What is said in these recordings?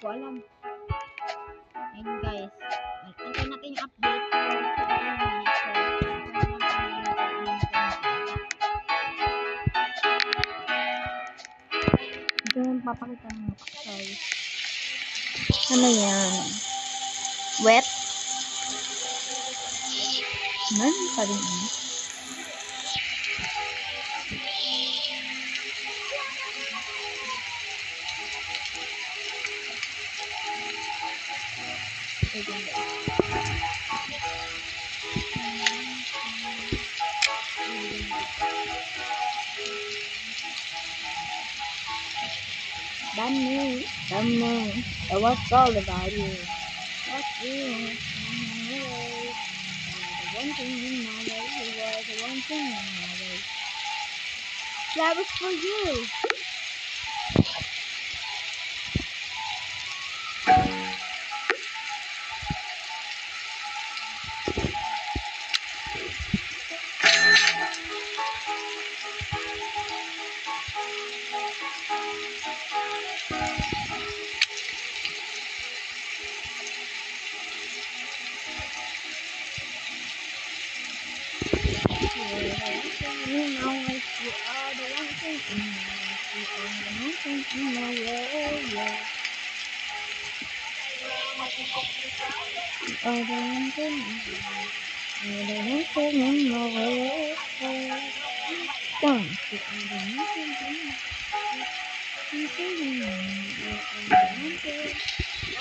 ko alam. Ayun guys. Antay natin yung update. Ito yung papakita ng mukha. Sorry. Ano yan? Wet? Man, sabi niya. Dami. What's all about you? What's you? The one thing in my life, you are the one thing in my life. That was for you. You know it, you are the one thing in my life, you are the one thing in my world, yeah. You are the one thing in my life, you are the one thing in my world, yeah. Don't you are the one thing in my life, you are the one thing.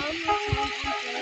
All my time I'm playing.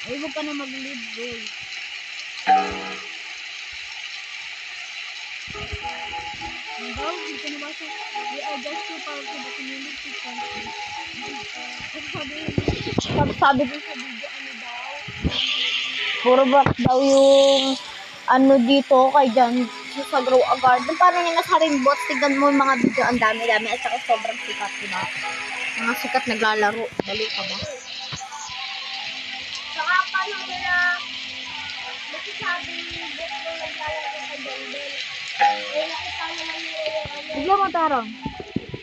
Ay, huwag ka na mag-lead, boy. Daw, hindi ka na basa. We are just too powerful to the community country. Sabi din sa video, ano daw? Puro bak daw yung ano dito kay Jan sa Grow a Garden. Parang yung nasa Rainbow. Tignan mo yung mga video, ang dami-dami. At saka sobrang sikat, diba? Mga sikat naglalaro. Balo ka ba? Saka paano nila masasabing book na naglalaro sa Bumble? Eh, nakita naman nila yung ano. Bigla mo tarong.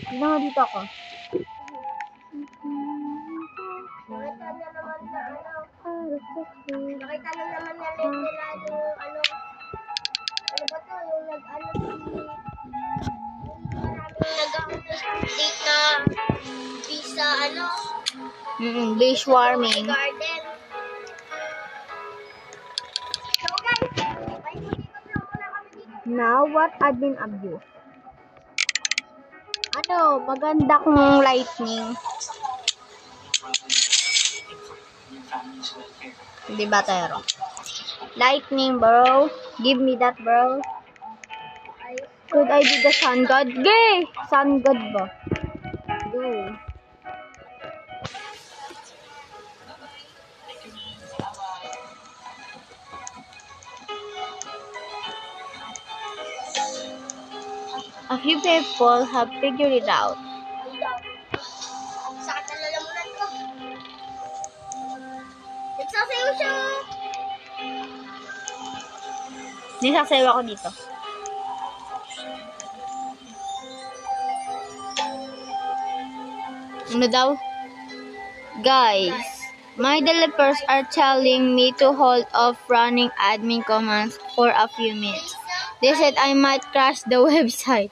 Bigla mo dito ako. Nakita na naman na ano. Nakita na naman nila yung ano. Ano ba to? Yung nag-ano maraming nag-update na visa ano. Beach warming. Garden. So guys, may dito na muna kami dito. Now, what admin abuse? Ano, maganda kong lightning. Di ba, Tero? Lightning, bro. Give me that, bro. Could I be the sun god? Gay! Sun god ba? Do. A few people have figured it out. Sakit na lalamunan ko. Nagsasayaw siya. Nisasayaw ako dito. Ano daw? Guys, my developers are telling me to hold off running admin commands for a few minutes. They said I might crash the website.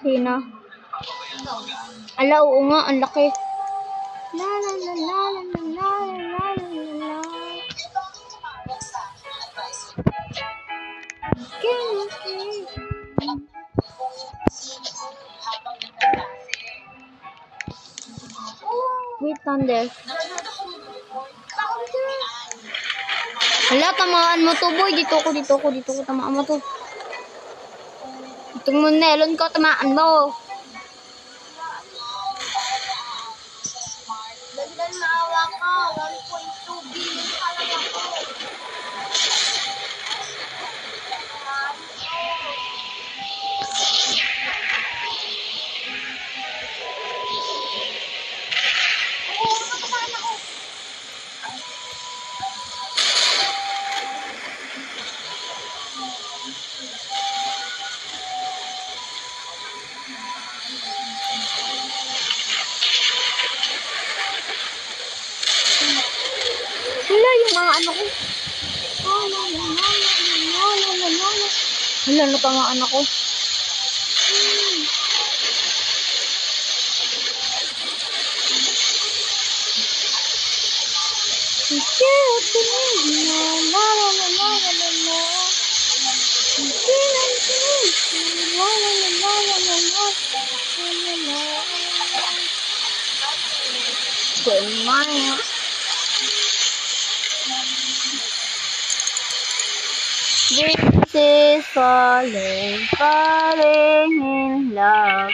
Sino? Ala, oo nga, ang laki. La la la la la la la la la la. Okay. Wait, thunder. Hala, tamaan mo to, boy. Dito ko, tamaan mo to. Itong mo melon ko, tamaan mo. Dagdan maawa ka. 1.2 billion talaga ko. Hala, yung mga ano ko. Hala, natamaan ako. This is falling in love.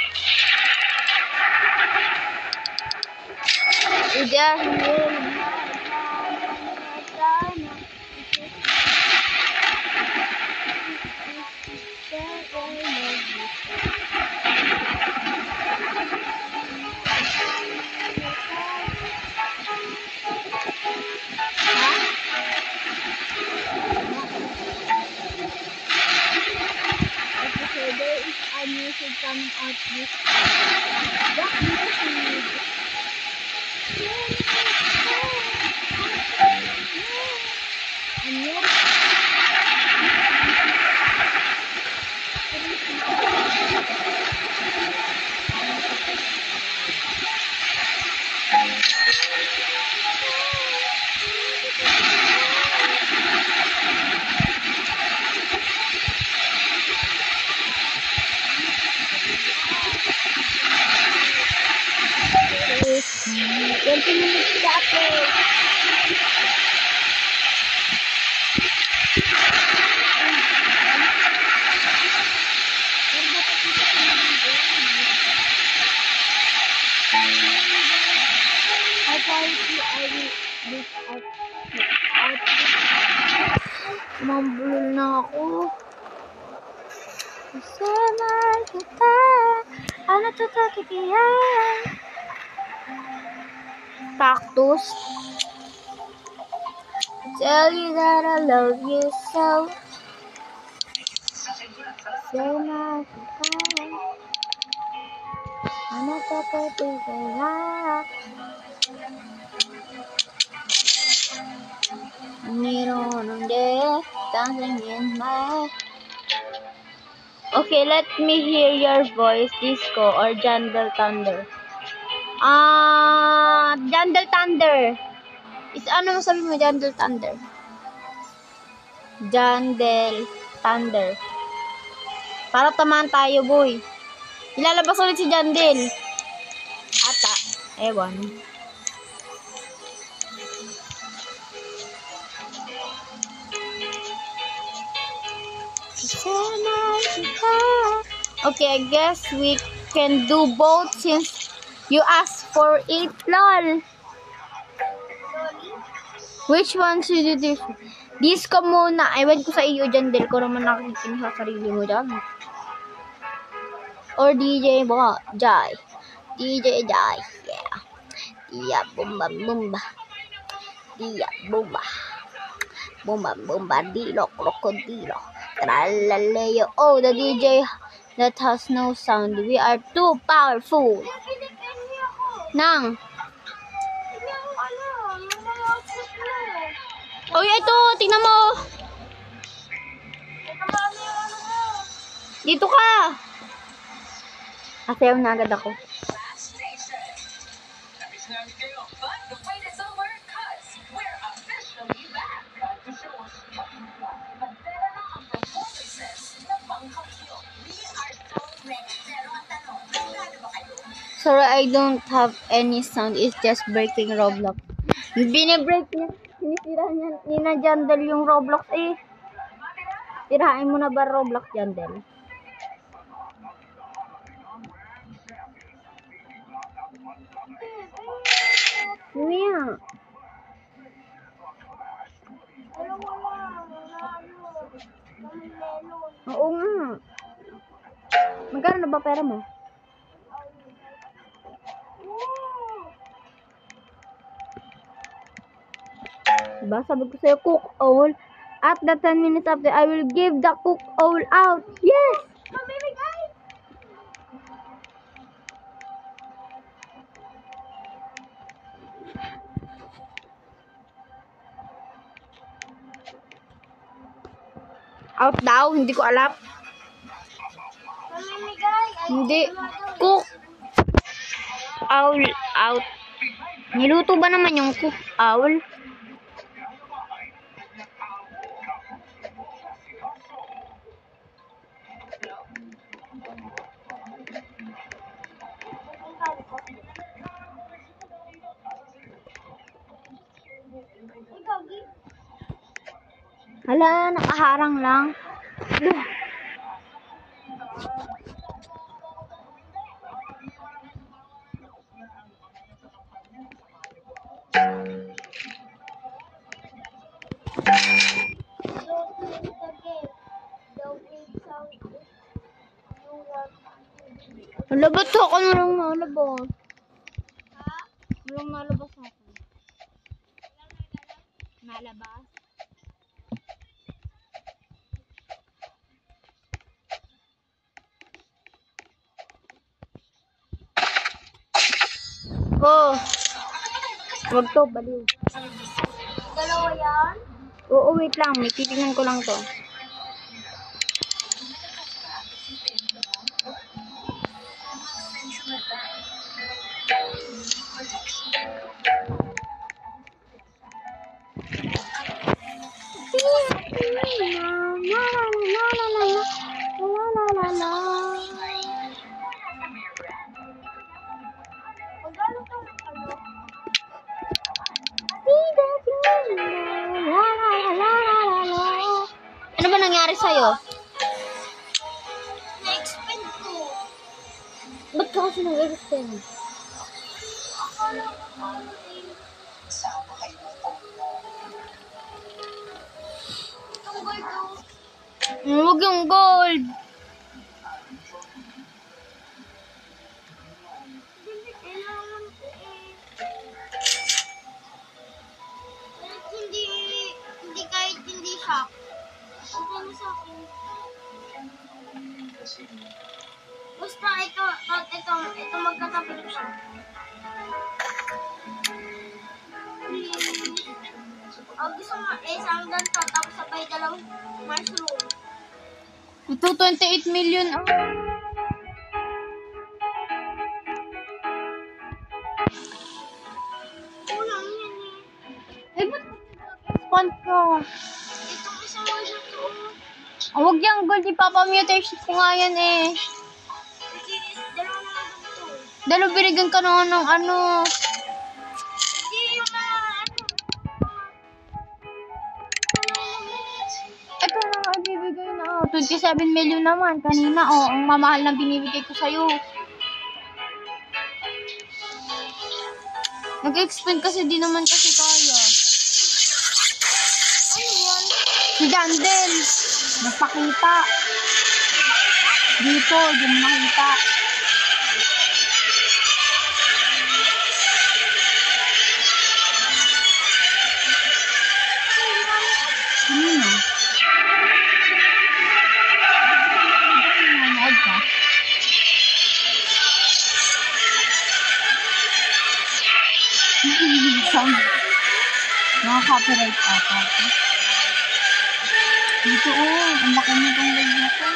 There is a music coming out this. What music? Mambulol na ako. Kasama kita. Ano to kakikiyan? Cactus. Tell you that I love you so. Kasama kita. Ano to kakikiyan? Dancing in my. Okay, let me hear your voice, Disco or Jungle Thunder. Jungle Thunder. Ano masabi mo, Jungle Thunder? Jungle Thunder. Para tamaan tayo, boy. Ilalabas ulit si Jungle. Ata. Ewan. Okay, I guess we can do both since you asked for it, lol. Which one should you do? Disco muna. Ewan ko sa iyo dyan, Del. Ko naman nakikinig sa sarili mo dyan. Or DJ mo, Jai. DJ Jai. Yeah. Dia bomba bomba. Dia bomba. Bomba bomba. Dilo krokodilo. Tralaleo. Oh, the DJ that has no sound. We are too powerful. Nang. Oh, ito. Tingnan mo. Dito ka. Asayaw na agad ako. But the wait is over, cause we're officially back. To show us magdala na ang performances ng Pangkapyo. We are so ready. Pero ang tanong, ready ba kayo? Sorry, I don't have any sound. It's just breaking Roblox. Binibreak niya. Sinisira niya. Nina Jandel yung Roblox eh. Tirahain mo na ba Roblox, Jandel? Mia. Oo nga. Magkano na ba pera mo? Diba? Sabi ko sa'yo, cook all. At the 10 minutes after, I will give the cook all out. Yes! Mamimigay! Out daw. Hindi ko alam. Mamimigay! Ay, Hindi. Cook all out. Niluto ba naman yung cook all? Ikaw, Gi. Hala, nakaharang lang. Hala, ba't ako nalang nalabas? Walang nalabas ako. Nalabas? Oh! Wag to, baliw. Dalawa yan? Oo, wait lang. May titignan ko lang to. Magkano tong ano? Ano ba nangyari sa'yo? Na-expend ko. Ba't ka kasi nag-extend? Sama kayo ng Panginoon. Itong gold ko. Huwag yung gold. Kailangan ko eh. Kahit hindi kahit hindi shock. Okay mo sa akin. Basta ito magkatabi siya. Gusto mo isang ganito tapos sabay dalawang mushroom. Ito, 28 million. Oh. Kulang yan eh. Eh, ba't spawn ko? Itong isang mushroom to. Huwag yung gold. Ipapamutation ko nga yan eh. Hindi, dalawa na lang ito. Dalo, birigan ka na ng ano. Hindi yung mga ano. Ito na nga ibibigay na. 27 million naman. Kanina, oh, ang mamahal na binibigay ko sa'yo. Nag-expand kasi di naman kasi kaya. Ano yan? Si Jandel. Nagpakita. Dito, di mo nakita. Kanina. Nanonood ka? Sound. Mga copyright ata. Dito ang laki nitong live na to.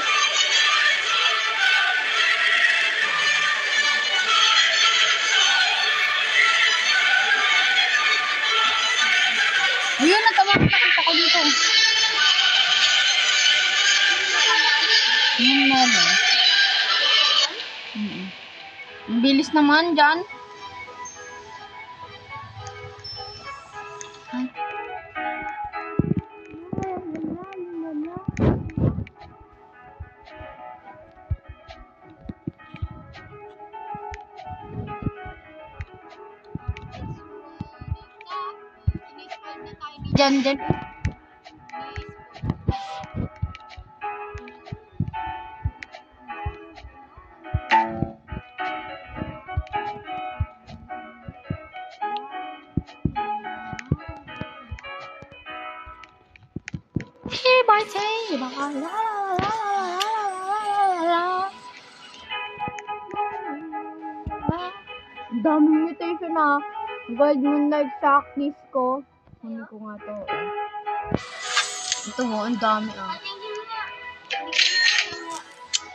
Yung meron. Ang bilis naman dyan. Ay. Dyan. Ang dami mutation na. Gold Moonlight Shock Disco. Ano ko nga to? Ito mo, ang dami ah.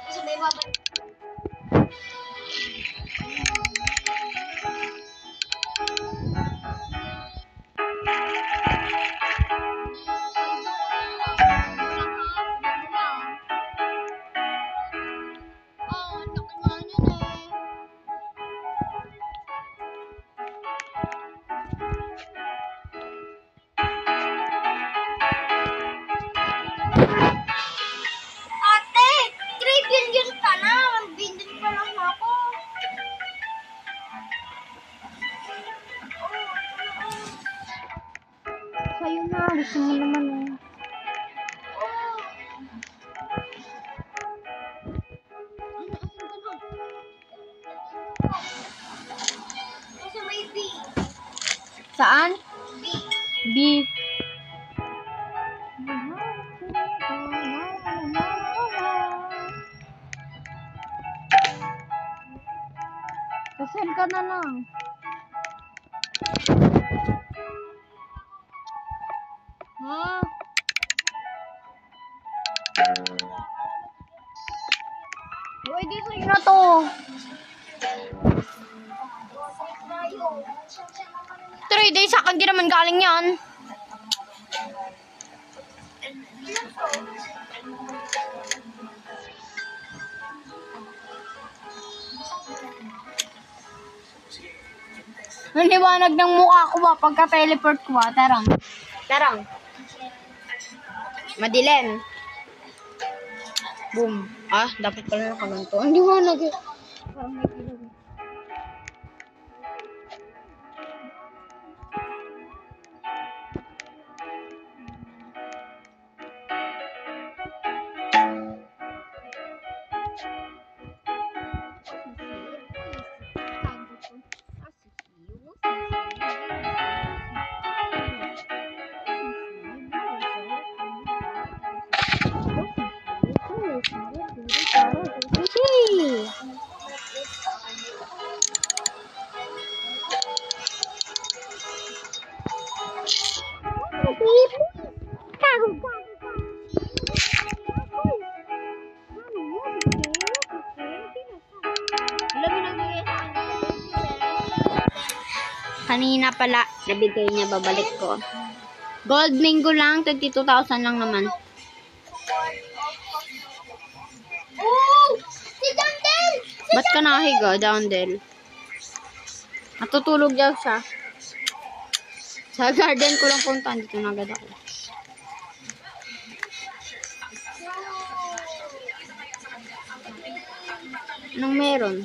Kasi may babalik. Ate, 3 billion ka na. 1 billion pa lang ako. Sa'yo na, gusto mo naman eh. Kasi may B. Saan? B. B. Kasal ka na lang. Ha? Uy, di sa'yo na to. Tayo. 3 days sa akin, di naman galing yan. Ilan to? Ang liwanag ng mukha ko ba pagka-teleport ko ba? Tarang. Madilim. Boom. Ah, dapat pala nakaganto. Ang liwanag eh. Parang may ilaw. Kanina pala, nabigay niya, babalik ko. Gold Mingo lang, 22,000 lang naman. Oh! Si Dandel! Ba't ka nahiga, Dandel? Natutulog daw siya. Sa garden ko lang punta, dito na agad ako. Anong meron?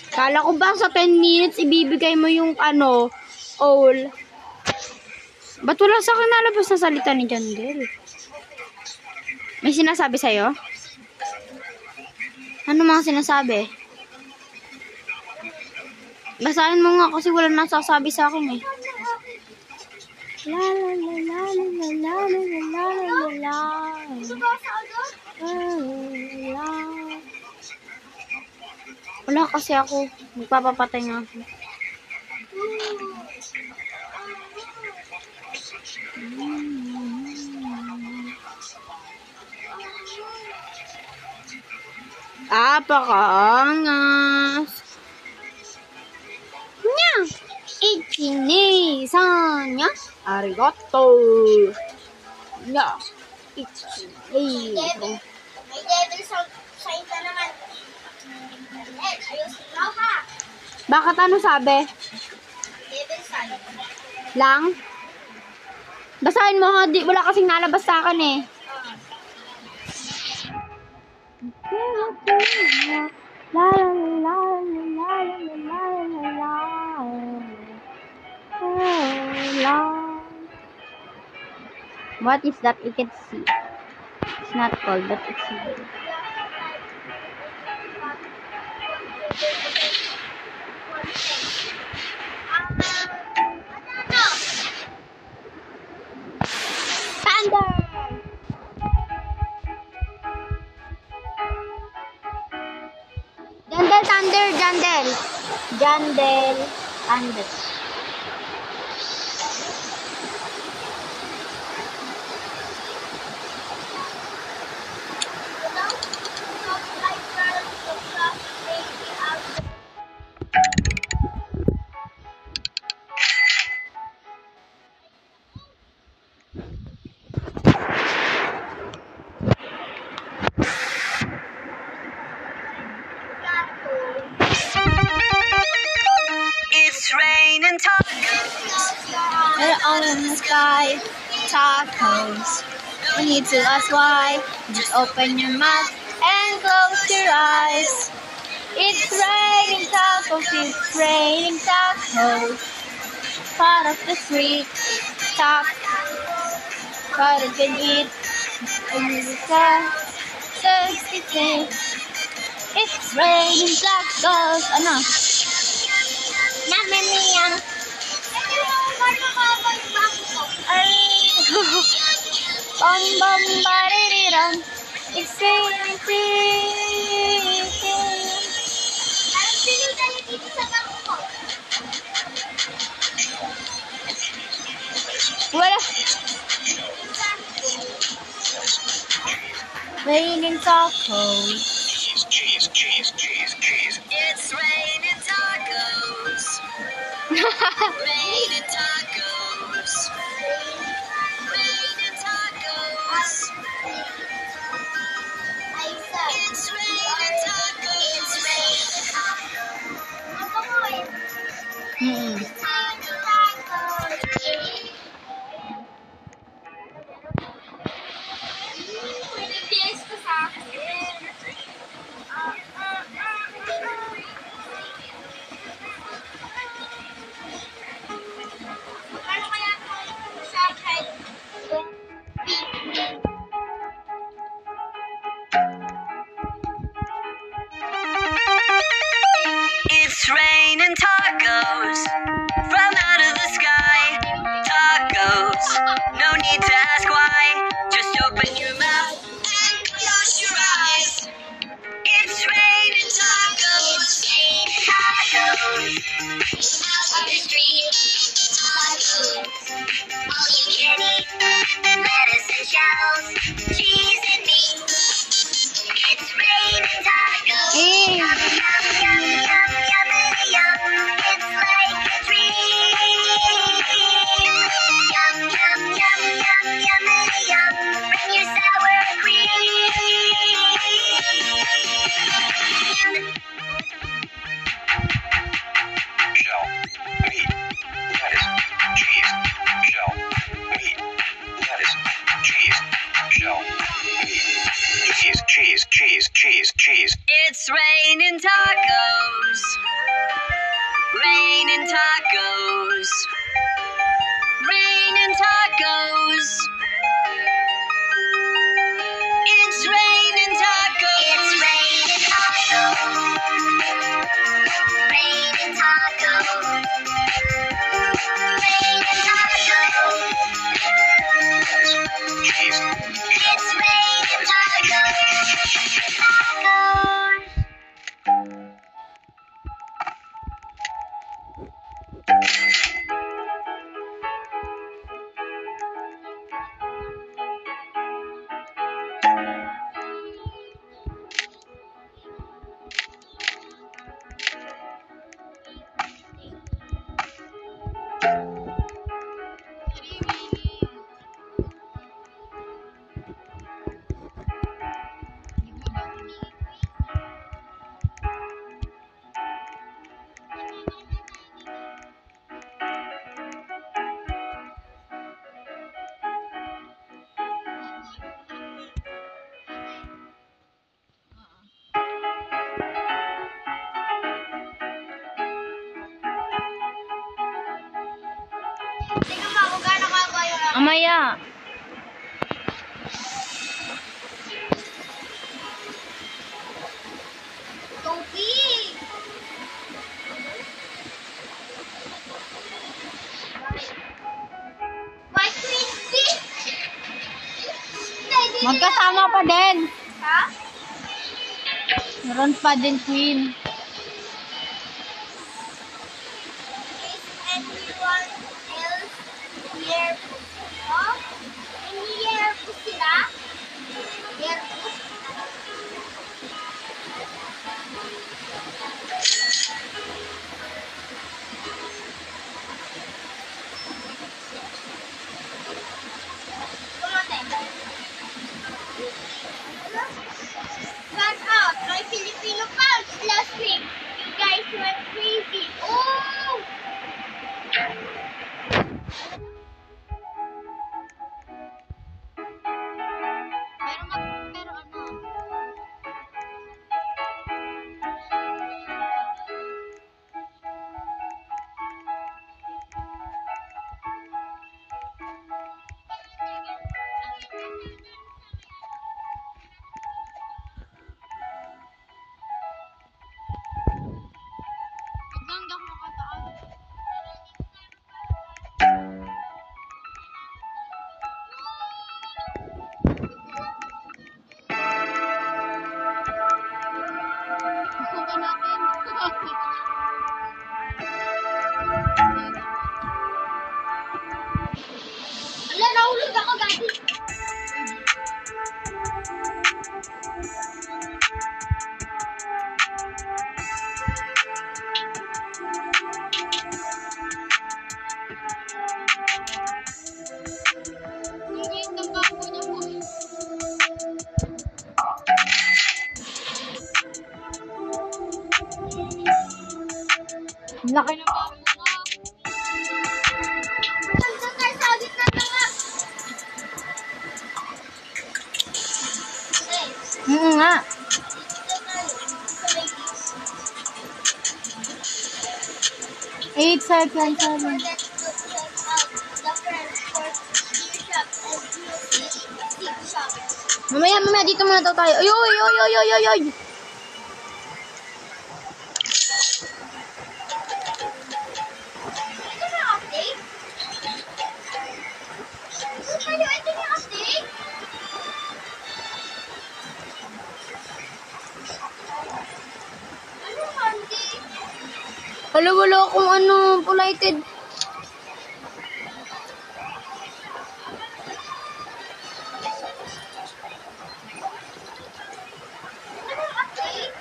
Kala ko ba sa 10 minutes ibibigay mo yung all. Ba't wala sa akin nalabas na salita ni Jandel? May sinasabi sa'yo? Ano mga sinasabi? Basahin mo nga kasi wala nasasabi sa akin eh. La la la la la la la la la la. Wala kasi ako. Magpapapatay nga ako. Apakaangas. Nya! Ichini-san nya. Arigato. Nya. It's raining. May devil sign na naman. Ayusin mo ha. Bakit ano sabi? Devil sign. Lang? Basahin mo ha, wala kasing nalabas sa akin eh. La la la la la la la la. What is that? You can see. It's not cold, but it's here. Thunder! Jandel, thunder, Jandel. Jandel, thunder. It's raining tacos. They're all in the sky. Tacos. No need to ask why. Just open your mouth and close your eyes. It's raining tacos. It's raining tacos. Part of the street. What you can eat. And it's it's raining tacos. Ano? Namin niyan. Ay. Bam bam baririram. It's raining. Wala. Raining tacos. Cheese. It's raining tacos. Raining tacos. Raining tacos. It's raining tacos. It's raining tacos from out of the sky. Tacos, no need to ask why. Just open your mouth and close your eyes. It's raining tacos. Tacos. Out on the street. Tacos. All you can eat. Lettuce and shells. Cheese and meat. It's raining tacos. Eh. Yum, yum, yum, yummity, yum. It's like a dream. Yum, yum, yum, yum, yummity, yum. Bring your sour cream. Shell, meat, lettuce, cheese. Shell, meat, lettuce, cheese. Shell, meat, cheese. It's raining tacos. Raining tacos. Raining tacos. It's raining tacos. It's raining tacos. Raining tacos. Raining tacos. Cheese. It's raining tacos. Tacos. Mamaya. Topi! White crispy! Magkasama pa din. Ha? Meron pa din queen. Is anyone else here? Oh? Any here po sila? Here po? Got out my Filipino pounds last week. You guys went crazy. Oh! Pero ano? Hanggang ako makataas. Susukan natin. Ala, nahulog ako, Daddy. Liit ng bangko niya po. Ang laki ng bangko ko. Hanggang tayo sa gitna na nga. Nga. Dito tayo. Sa may 8 seconds. Don't forget to check out the French Fort Beer Shop and Music Shop. Mamaya, dito muna daw tayo. Ay, oy, oy, oy, oy, oy, oy. Ito na update? Ito na update? Ano update? Wala akong ano, pollited. Ano update?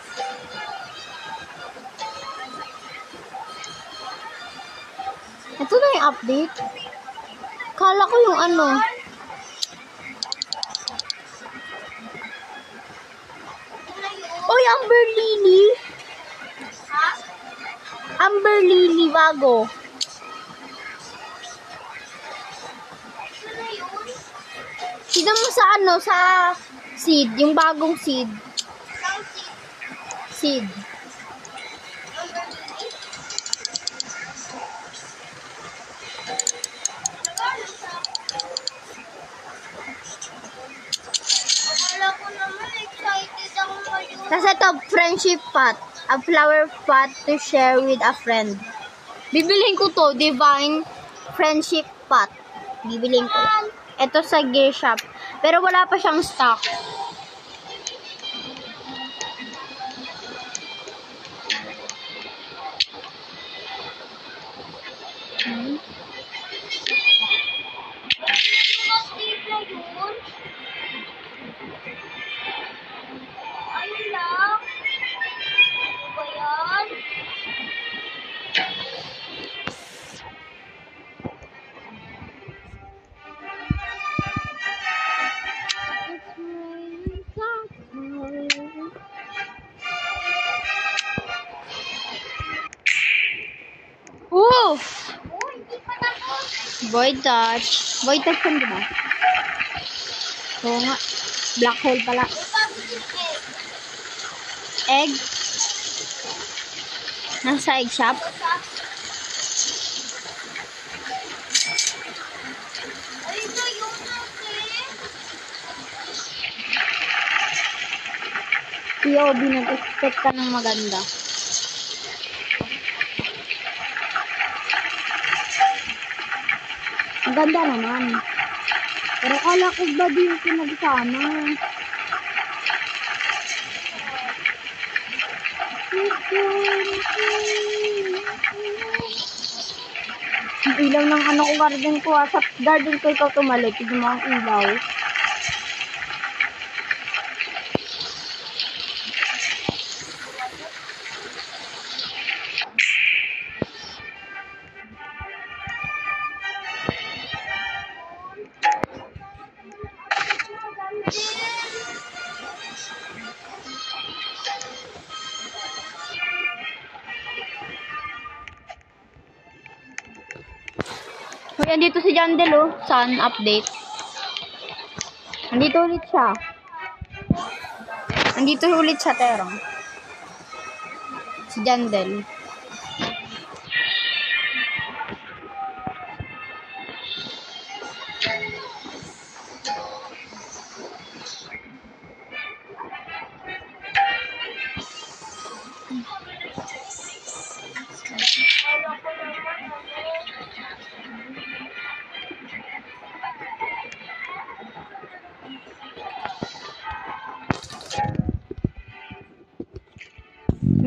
Ito na yung update. Kala ko yung ano. Ito na yun. Oy, Amber Lily. Ha? Amber Lily, bago. Ito na yun. Tignan mo sa ano, sa seed. Yung bagong seed. Isang seat. Seed. Number 3. Akala ko naman excited ako ngayon. Tapos ito, friendship pot. A flower pot to share with a friend. Bibilhin ko to, Divine Friendship Pot. Bibilhin ko. Ito sa gear shop. Pero wala pa siyang stock. Update na yun. Ayun lang. Ano ba yan? Woo! Oh, hindi pa tapos. Void touch. Void touch yun, diba? Oo nga. Black hole pala. May positive egg. Egg. Nasa egg shop. Ay, ito POV nag-expect ka ng maganda. Ang ganda naman. Pero kala ko ba di yung pinagsama? Ang ilaw ng ano ko garden ko sa garden ko ikaw tumalot. Tignan mo ang ilaw. Hoy, andito si Jandel, oh. Saan update? Andito ulit siya. Andito ulit siya, Terong. Si Jandel.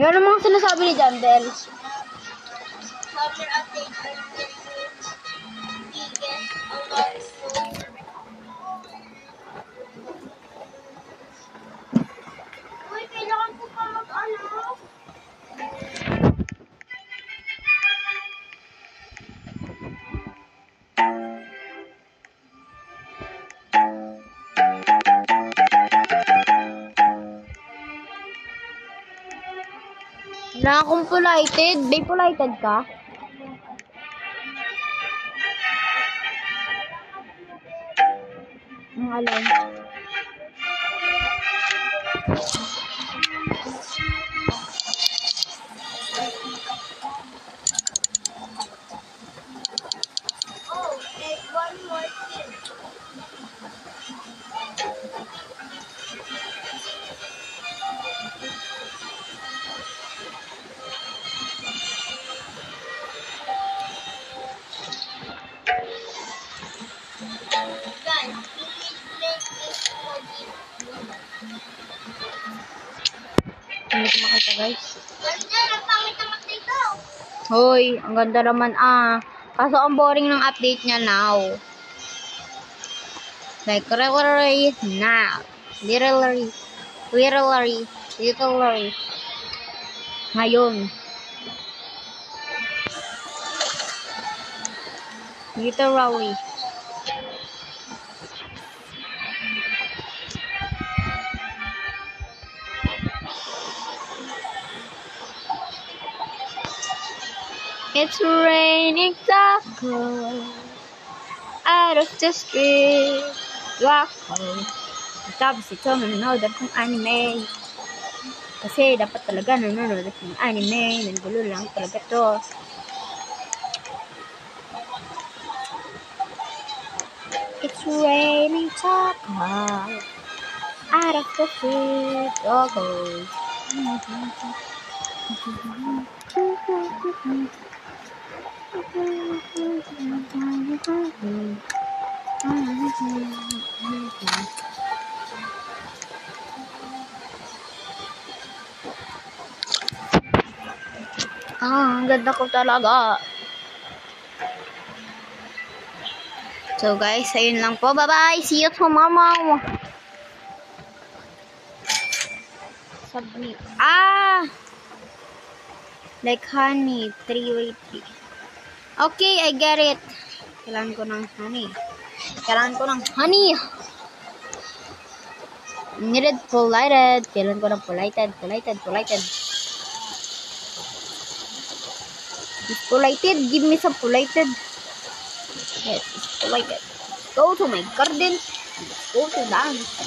Yan ang mga sinasabi ni Jandel. Summer update on the biggest awards. Uy, kailangan ko pa mag-ano? Wala akong polited. Bay, polited ka? Ang alay. Oh, and one more thing. Guys, please make this for this woman. Hindi ko makita, guys. Nandiyan, ang pangit-pangit dito. Hoy, ang ganda naman Kaso ang boring ng update niya now. Like, literally now. Literally. Ngayon. Literally. It's raining tacos out of the street. Wow. Tapos ito, nanonood ng anime. Kasi dapat talaga nanonood ng anime. Nanggulo lang talaga to. It's raining tacos out of the street. Tacos. Ang ganda ko talaga. So guys, ayun lang po. Bye-bye. See you tomorrow. Submit. Like honey. 3 3. Okay, I get it. Kailangan ko ng honey. Needed polited. Kailangan ko ng polited. It's polited. Give me some polited. Yes, it's polited. Go to my garden. Go to dance.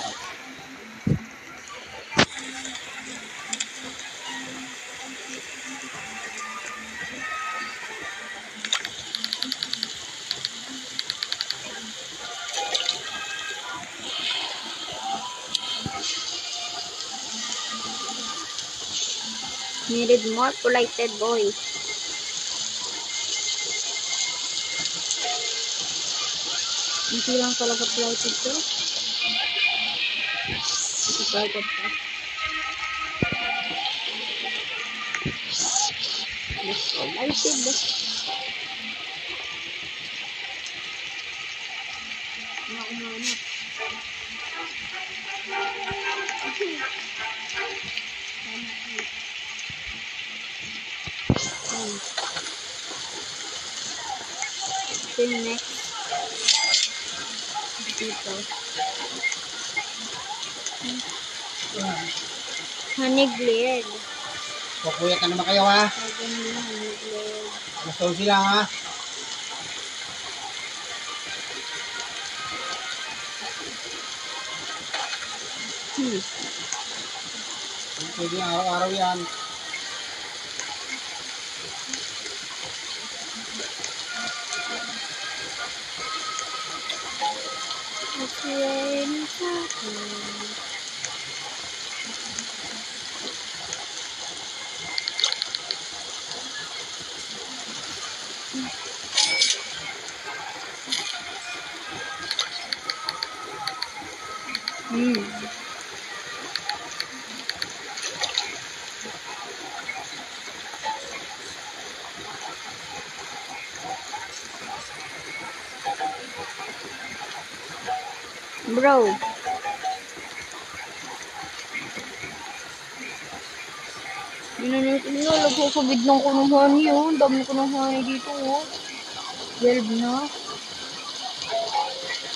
Needed more lighted boy. Hindi lang talaga lighted to. Ito talaga pa. Gusto lighted. Naumana. Then next. Dito. Honey glade. Kukuya ka naman kayo ha. Lagyan nila honey glade. Gusto sila ha. Pwede araw-araw yan. It's raining happy. Bro. Nagkakabid ng kunuhan yun. Dami kunuhan dito. 12 na.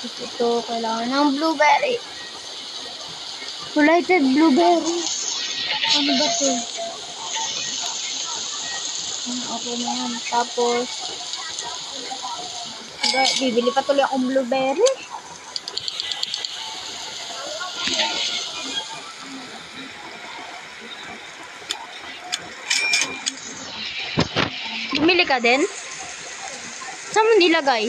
Ito, kailangan ng blueberry. Lighted blueberry. Ano ba ito? Okay na yan. Tapos, bibili pa tuloy akong blueberry. Bumili ka din? Saan mo nilagay?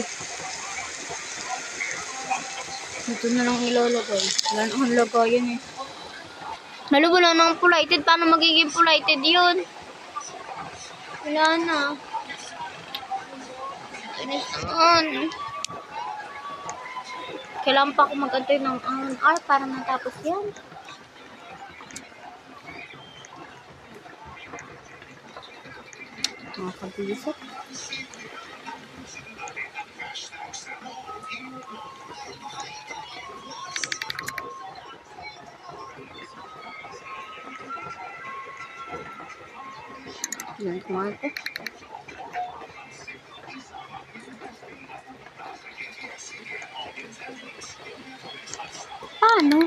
Ito na lang ilalagay. Wala na akong lagayan eh. Lalo wala nang lighted. Paano magiging lighted yun? Wala na. Kailangan pa ako mag-antay ng hour para matapos yan. Makakabisip. Yan, kumain ko. Paano?